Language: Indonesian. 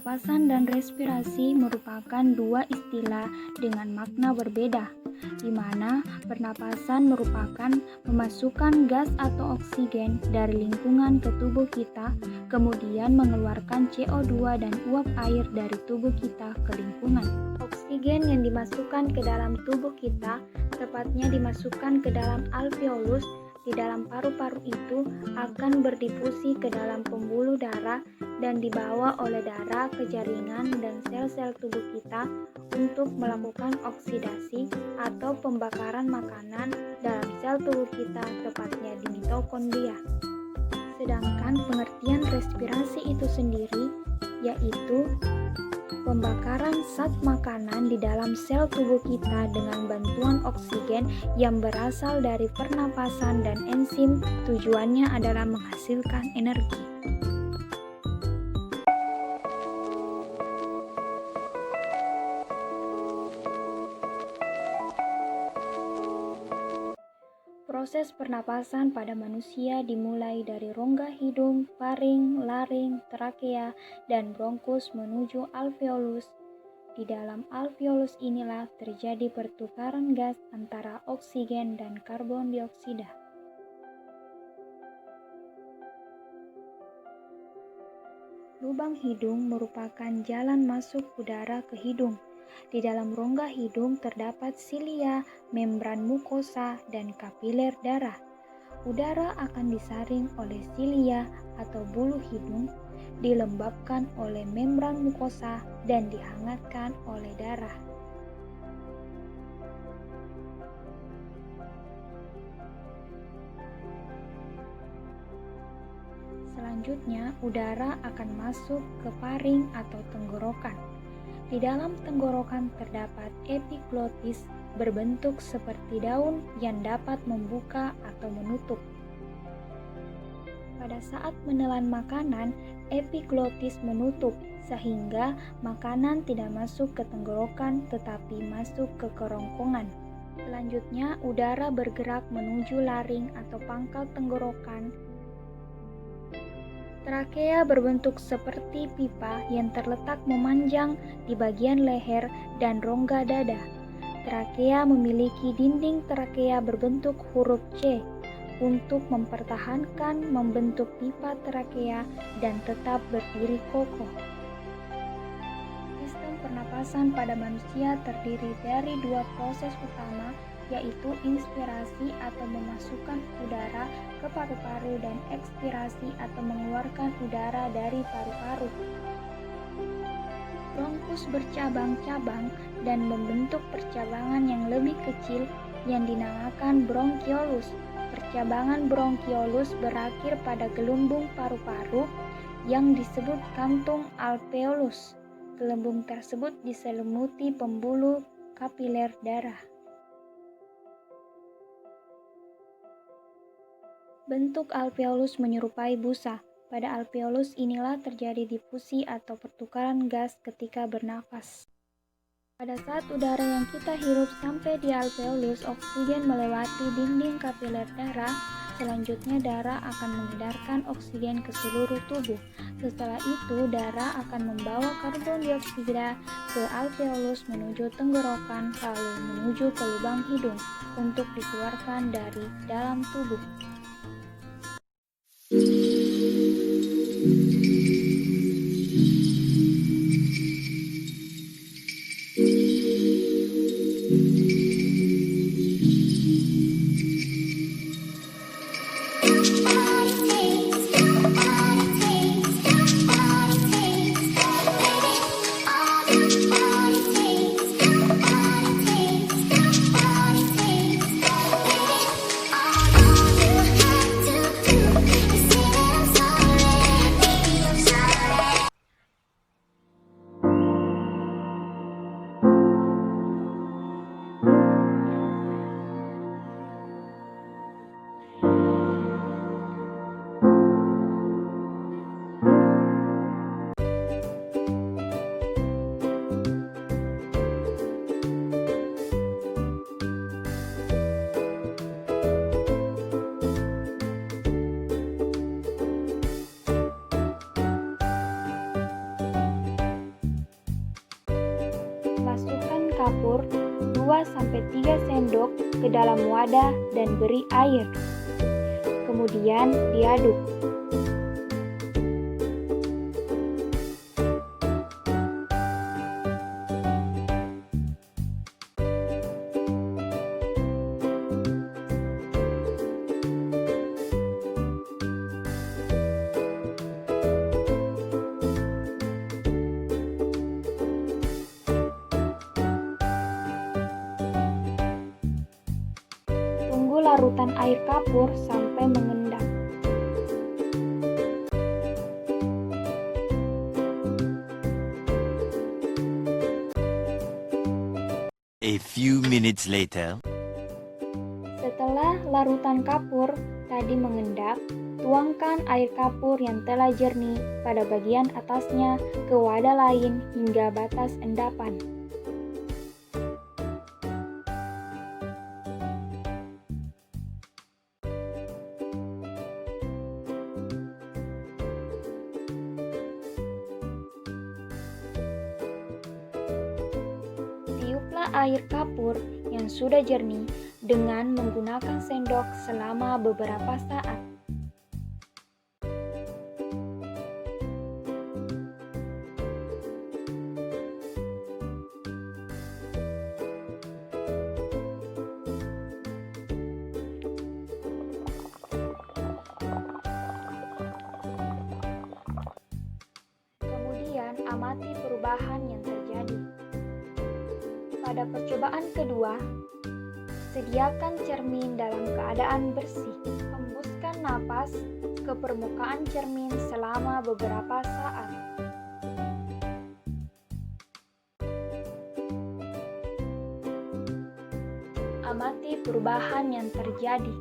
Pernapasan dan respirasi merupakan dua istilah dengan makna berbeda, di mana pernapasan merupakan memasukkan gas atau oksigen dari lingkungan ke tubuh kita, kemudian mengeluarkan CO2 dan uap air dari tubuh kita ke lingkungan. Oksigen yang dimasukkan ke dalam tubuh kita, tepatnya dimasukkan ke dalam alveolus, di dalam paru-paru itu akan berdifusi ke dalam pembuluh darah dan dibawa oleh darah ke jaringan dan sel-sel tubuh kita untuk melakukan oksidasi atau pembakaran makanan dalam sel tubuh kita, tepatnya di mitokondria. Sedangkan pengertian respirasi itu sendiri yaitu pembakaran zat makanan di dalam sel tubuh kita dengan bantuan oksigen yang berasal dari pernapasan dan enzim. Tujuannya adalah menghasilkan energi. Proses pernapasan pada manusia dimulai dari rongga hidung, faring, laring, trakea, dan bronkus menuju alveolus. Di dalam alveolus inilah terjadi pertukaran gas antara oksigen dan karbon dioksida. Lubang hidung merupakan jalan masuk udara ke hidung. Di dalam rongga hidung terdapat silia, membran mukosa, dan kapiler darah. Udara akan disaring oleh silia atau bulu hidung, dilembabkan oleh membran mukosa, dan dihangatkan oleh darah. Selanjutnya, udara akan masuk ke faring atau tenggorokan. Di dalam tenggorokan terdapat epiglotis berbentuk seperti daun yang dapat membuka atau menutup. Pada saat menelan makanan, epiglotis menutup sehingga makanan tidak masuk ke tenggorokan tetapi masuk ke kerongkongan. Selanjutnya, udara bergerak menuju laring atau pangkal tenggorokan. Trakea berbentuk seperti pipa yang terletak memanjang di bagian leher dan rongga dada. Trakea memiliki dinding trakea berbentuk huruf C untuk mempertahankan membentuk pipa trakea dan tetap berdiri kokoh. Sistem pernapasan pada manusia terdiri dari dua proses utama, yaitu inspirasi atau memasukkan udara ke paru-paru dan ekspirasi atau mengeluarkan udara dari paru-paru. Bronkus bercabang-cabang dan membentuk percabangan yang lebih kecil yang dinamakan bronkiolus. Percabangan bronkiolus berakhir pada gelembung paru-paru yang disebut kantung alveolus. Gelembung tersebut diselimuti pembuluh kapiler darah. Bentuk alveolus menyerupai busa. Pada alveolus inilah terjadi difusi atau pertukaran gas ketika bernafas. Pada saat udara yang kita hirup sampai di alveolus, oksigen melewati dinding kapiler darah. Selanjutnya darah akan mengedarkan oksigen ke seluruh tubuh. Setelah itu darah akan membawa karbon dioksida ke alveolus menuju tenggorokan lalu menuju ke lubang hidung untuk dikeluarkan dari dalam tubuh. kapur 2-3 sendok ke dalam wadah dan beri air. Kemudian diaduk. Tunggu larutan air kapur sampai mengendap. A few minutes later. Setelah larutan kapur tadi mengendap, tuangkan air kapur yang telah jernih pada bagian atasnya ke wadah lain hingga batas endapan. Tiuplah air kapur yang sudah jernih dengan menggunakan sendok selama beberapa saat. Kemudian amati perubahan yang terjadi. Pada percobaan kedua, sediakan cermin dalam keadaan bersih. Hembuskan napas ke permukaan cermin selama beberapa saat. Amati perubahan yang terjadi.